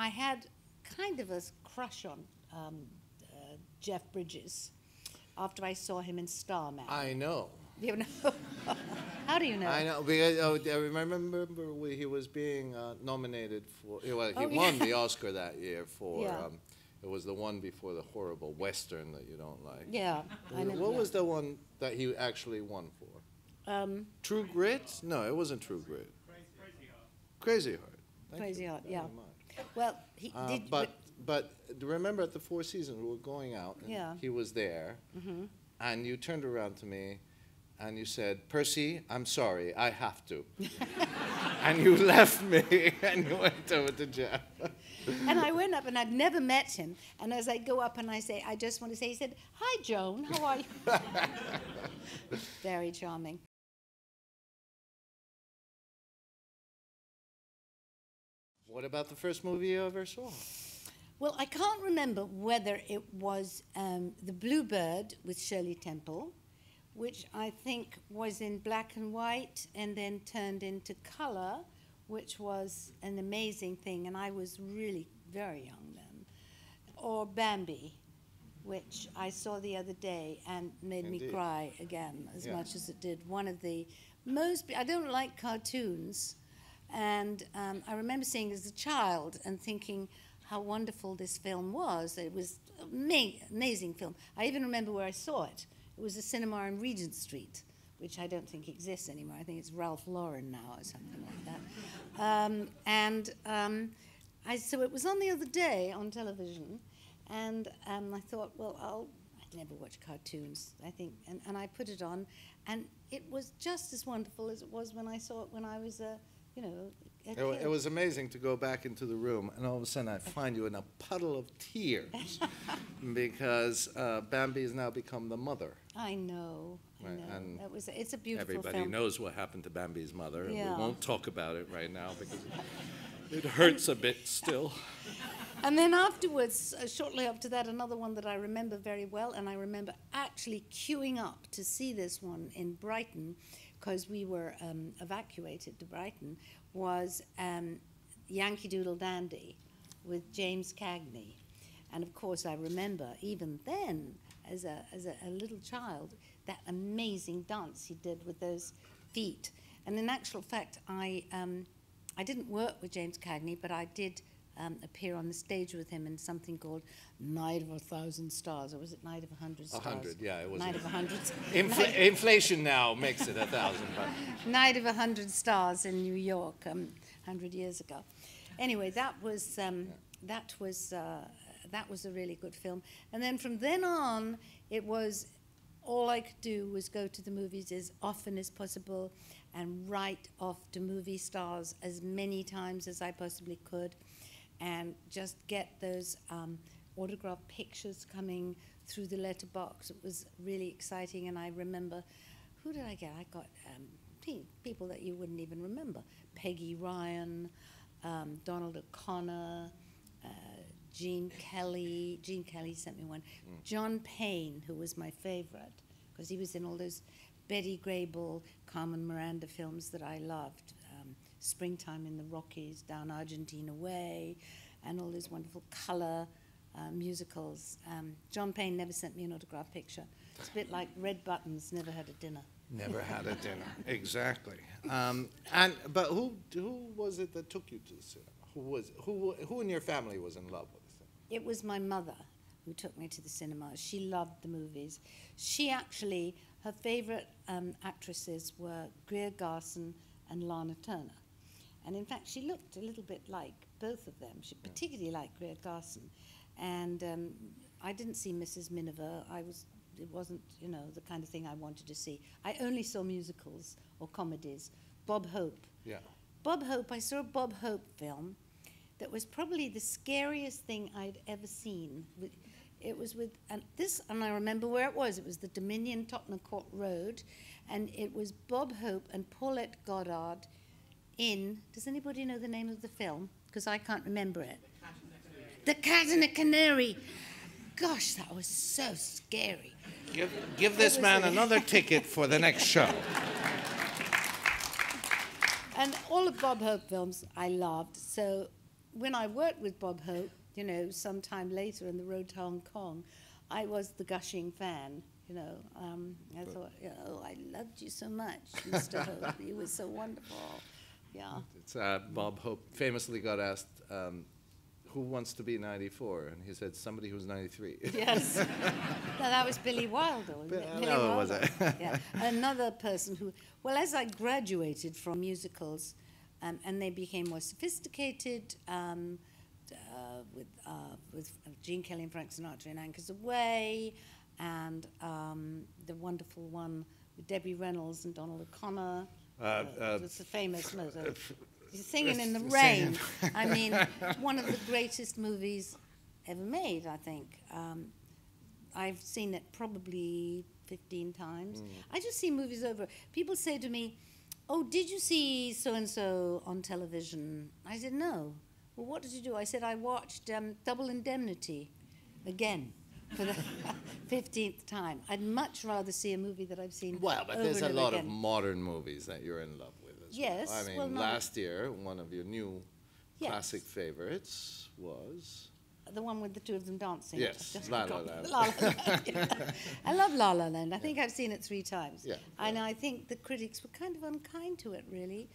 I had kind of a crush on Jeff Bridges after I saw him in Starman. I know. You know? How do you know? I know, because I remember he was being nominated for, well, he won the Oscar that year for, it was the one before the horrible Western that you don't like. Yeah. What was the one that he actually won for? True Grit? No, it wasn't True Grit. Crazy Heart. Crazy Heart, yeah. Well, he did. But remember at the Four Seasons, we were going out, and he was there, and you turned around to me, and you said, "Percy, I'm sorry, I have to." And you left me, and you went over to Jeff. And I went up, and I'd never met him. And as I go up and I say, I just want to say, he said, "Hi, Joan, how are you?" Very charming. What about the first movie you ever saw? Well, I can't remember whether it was The Bluebird with Shirley Temple, which I think was in black and white and then turned into color, which was an amazing thing, and I was really very young then. Or Bambi, which I saw the other day and made me cry again as much as it did. One of the most, I don't like cartoons, and I remember seeing it as a child and thinking how wonderful this film was. It was an amazing film. I even remember where I saw it. It was a cinema on Regent Street, which I don't think exists anymore. I think it's Ralph Lauren now or something like that. So it was on the other day on television, and I thought, well, I'd never watch cartoons, I think, and I put it on, and it was just as wonderful as it was when I saw it when I was a kid. It was amazing to go back into the room, and all of a sudden I'd find you in a puddle of tears because Bambi has now become the mother. I know. Right, and it's a beautiful film. Everybody knows what happened to Bambi's mother, and we won't talk about it right now because it hurts a bit still. And then afterwards, shortly after that, another one that I remember very well, and I remember actually queuing up to see this one in Brighton, because we were evacuated to Brighton, was Yankee Doodle Dandy with James Cagney. And of course I remember even then, as a little child, that amazing dance he did with those feet. And in actual fact, I didn't work with James Cagney, but I did appear on the stage with him in something called Night of 1,000 Stars, or was it Night of 100 Stars? 100, yeah, it was. Night of 100. Inflation now makes it 1,000. But. Night of 100 Stars in New York, 100 years ago. Anyway, that was a really good film. And then from then on, it was all I could do was go to the movies as often as possible and write off to movie stars as many times as I possibly could, and just get those autographed pictures coming through the letterbox. It was really exciting, and I remember, who did I get? I got people that you wouldn't even remember. Peggy Ryan, Donald O'Connor, Gene Kelly. Gene Kelly sent me one. John Payne, who was my favorite, because he was in all those Betty Grable, Carmen Miranda films that I loved. Springtime in the Rockies, Down Argentina Way, and all those wonderful color musicals. John Payne never sent me an autograph picture. It's a bit like Red Buttons never had a dinner. Never had a dinner, exactly. But who was it that took you to the cinema? Who in your family was in love with the cinema? It was my mother who took me to the cinema. She loved the movies. She actually, her favorite actresses were Greer Garson and Lana Turner. And in fact, she looked a little bit like both of them. She particularly liked Greer Garson. And I didn't see Mrs. Miniver. It wasn't, the kind of thing I wanted to see. I only saw musicals or comedies. Bob Hope. Yeah. Bob Hope, I saw a Bob Hope film that was probably the scariest thing I'd ever seen. It was with, and I remember where it was. It was the Dominion Tottenham Court Road, and it was Bob Hope and Paulette Goddard in, does anybody know the name of the film? Because I can't remember it. The Cat and the Canary. Gosh, that was so scary. Give this man another ticket for the next show. And all of Bob Hope films I loved. So when I worked with Bob Hope, you know, sometime later in the road to Hong Kong, I was the gushing fan. You know, I thought, you know, I loved you so much, Mr. Hope. You were so wonderful. Yeah. It's, Bob Hope famously got asked, who wants to be 94? And he said, somebody who's 93. Yes. No, that was Billy Wilder. Billy no, was it? Yeah. Another person who, well, as I graduated from musicals, and they became more sophisticated, with Gene Kelly and Frank Sinatra in Anchors Away, and the wonderful one with Debbie Reynolds and Donald O'Connor. It's a famous Singing in the Rain. I mean, one of the greatest movies ever made, I think. I've seen it probably 15 times. I just see movies over. People say to me, oh, did you see so-and-so on television? I said, no. Well, what did you do? I said, I watched Double Indemnity again for the 15th time. I'd much rather see a movie that I've seen Well, but over there's a and lot again. of modern movies that you're in love with as Yes, well. I mean, well, no. last year, one of your new Yes. classic favorites was... The one with the two of them dancing. Yes, Just La La forgotten. Land. La La Land. I love La La Land. I think I've seen it 3 times. Yeah. And I think the critics were kind of unkind to it, really,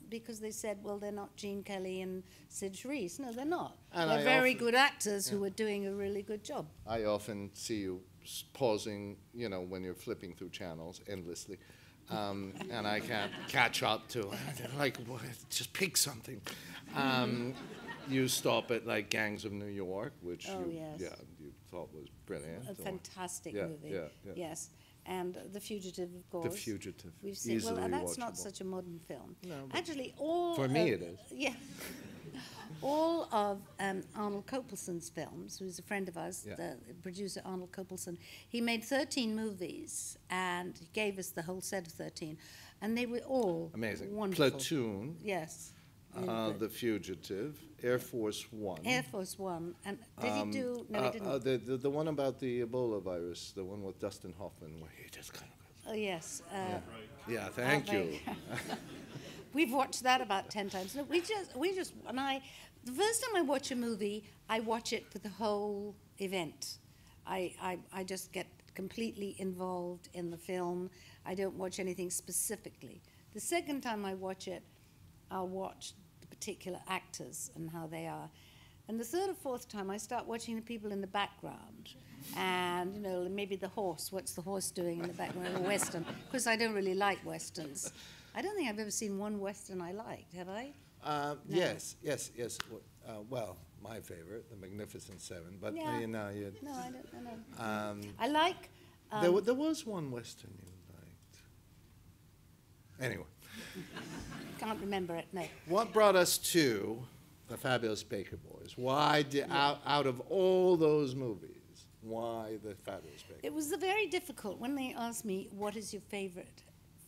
because they said, well, they're not Gene Kelly and Sid Charisse. No, they're not. And they're I very often- good actors who are doing a really good job. I often see you pausing, you know, when you're flipping through channels endlessly. And I can't catch up to, like, what, just pick something. You stop at, like, Gangs of New York, which you thought was brilliant. A fantastic Yeah, movie. yeah. Yes. And The Fugitive, of course. The Fugitive, We've seen, easily well, and that's not watchable. such a modern film. No, but Actually, all for me it is. Yeah. All of Arnold Copelson's films, who's a friend of ours, Yeah. the producer Arnold Copelson, he made 13 movies, and he gave us the whole set of 13, and they were all Amazing. wonderful. Platoon, Yes. Really good. The Fugitive, Air Force One. Air Force One. And did he do? No, he didn't. The one about the Ebola virus, the one with Dustin Hoffman, where he just kind of goes. Oh, yes. Yeah, thank you. We've watched that about 10 times. No, the first time I watch a movie, I watch it for the whole event. I just get completely involved in the film. I don't watch anything specifically. The second time I watch it, I'll watch the particular actors and how they are. And the third or fourth time, I start watching the people in the background. And, you know, maybe the horse, what's the horse doing in the background of a Western? Because I don't really like Westerns. I don't think I've ever seen one Western I liked, have I? No. Yes. Well, my favorite, The Magnificent Seven, but Yeah. you know, No, I don't know. I like... there was one Western you liked. Anyway. Can't remember it, no. What brought us to The Fabulous Baker Boys? Why did, out of all those movies, why The Fabulous Baker Boys? It was very difficult when they asked me, what is your favorite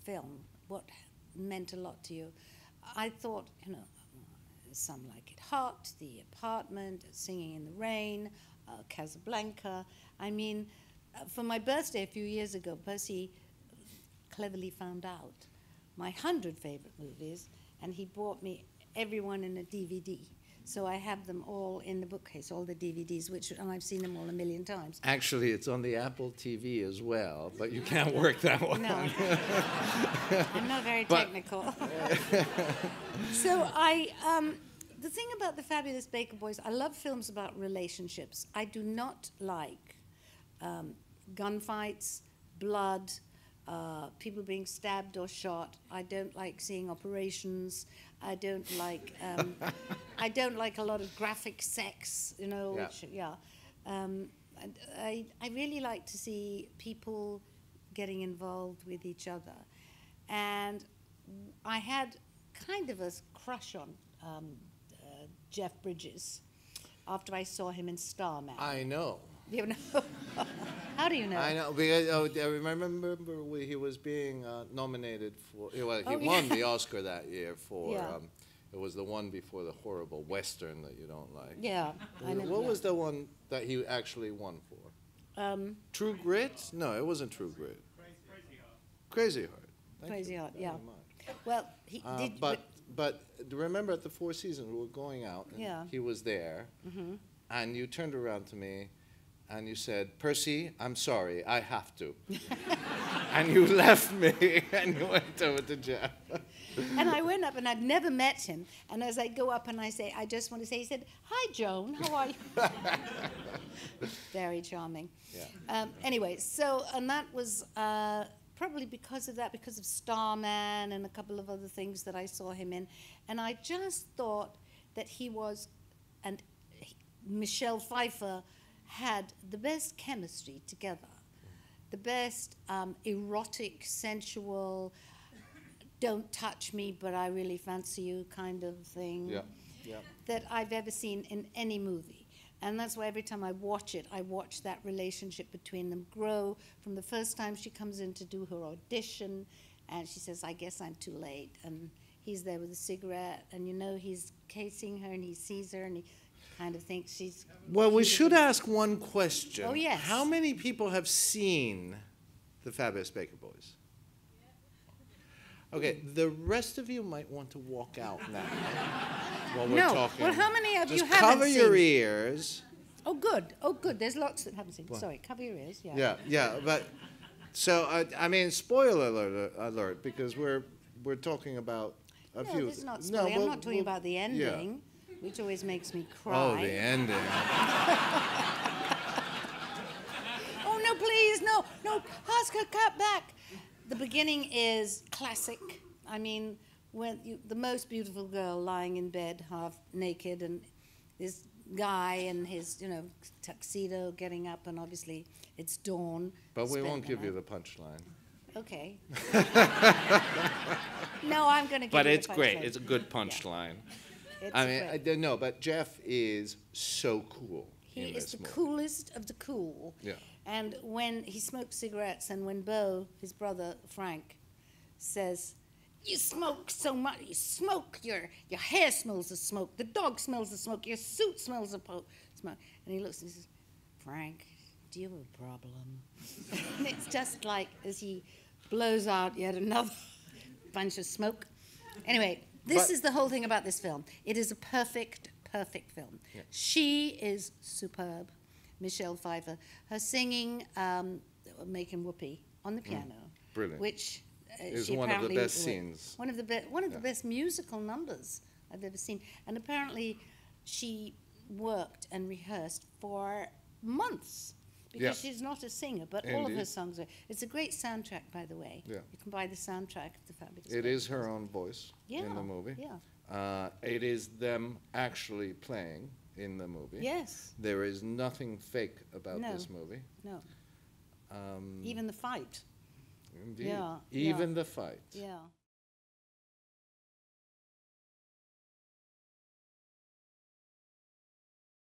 film? What meant a lot to you? I thought, you know, Some Like It Hot, The Apartment, Singing in the Rain, Casablanca. I mean, for my birthday a few years ago, Percy cleverly found out my 100 favorite movies, and he bought me everyone in a DVD. So I have them all in the bookcase, all the DVDs, and I've seen them all a million times. Actually, it's on the Apple TV as well, but you can't work that one. No, I'm not very technical. So the thing about The Fabulous Baker Boys, I love films about relationships. I do not like gunfights, blood, people being stabbed or shot. I don't like seeing operations. I don't like a lot of graphic sex, you know. Yeah. And I really like to see people getting involved with each other. And I had kind of a crush on Jeff Bridges after I saw him in Starman. I know. You know? How do you know? I know, because I remember he was being nominated for, he won the Oscar that year for, it was the one before the horrible Western that you don't like. Yeah. I know, What was the one that he actually won for? True Grit? No, it wasn't True Grit. Crazy Heart. Crazy Heart, yeah. Very much. Well, he did. But But remember at the Four Seasons, we were going out, and he was there, and you turned around to me, and you said, Percy, I'm sorry, I have to. And you left me, and you went over to Jeff. And I went up, and I'd never met him. And as I go up and I say, I just want to say, he said, hi, Joan, how are you? Very charming. Yeah. Anyway, so, and that was probably because of that, because of Starman and a couple of other things that I saw him in. And I just thought that he was, and Michelle Pfeiffer had the best chemistry together, the best erotic, sensual, don't touch me, but I really fancy you kind of thing that I've ever seen in any movie. And that's why every time I watch it, I watch that relationship between them grow from the first time she comes in to do her audition, and she says, I guess I'm too late. And he's there with a cigarette, and you know he's casing her, and he sees her, and he kind of thinks she's... Well, we should ask one question. Oh, yes. How many people have seen The Fabulous Baker Boys? Okay, the rest of you might want to walk out now while we're talking. Well, how many of you haven't seen? Just cover your seen? Ears. Oh, good. Oh, good. There's lots that haven't seen. What? Sorry, cover your ears. Yeah. Yeah, but so I mean, spoiler alert, because we're talking about a few. No, it's not spoiling. I'm not talking about the ending, which always makes me cry. Oh, the ending. Oh no, please, no, ask her, cut back. The beginning is classic. I mean, when the most beautiful girl lying in bed, half naked, and this guy in his, tuxedo getting up, and obviously it's dawn. But we won't give you the punchline. Okay. No, I'm going to give you the punchline. But it's great. It's a good punchline. Yeah. I mean, no, but Jeff is so cool. He is the coolest of the cool. Yeah. And when he smokes cigarettes, and when Beau, his brother Frank, says, you smoke so much, you smoke, your hair smells of smoke, the dog smells of smoke, your suit smells of smoke. And he looks and he says, Frank, do you have a problem? And it's just like as he blows out yet another bunch of smoke. Anyway, this is the whole thing about this film. It is a perfect film. Yeah. She is superb, Michelle Pfeiffer. Her singing, making whoopee on the piano, brilliant. Which is she one of the best scenes. One of the best musical numbers I've ever seen. And apparently, she worked and rehearsed for months. Because she's not a singer, but all of her songs are. It's a great soundtrack, by the way. Yeah. You can buy the soundtrack of The Fabulous Baker Boys. It is her own voice in the movie. Yeah. It is them actually playing in the movie. Yes. There is nothing fake about this movie. No. Even the fight. Indeed. Yeah. Even the fight. Yeah.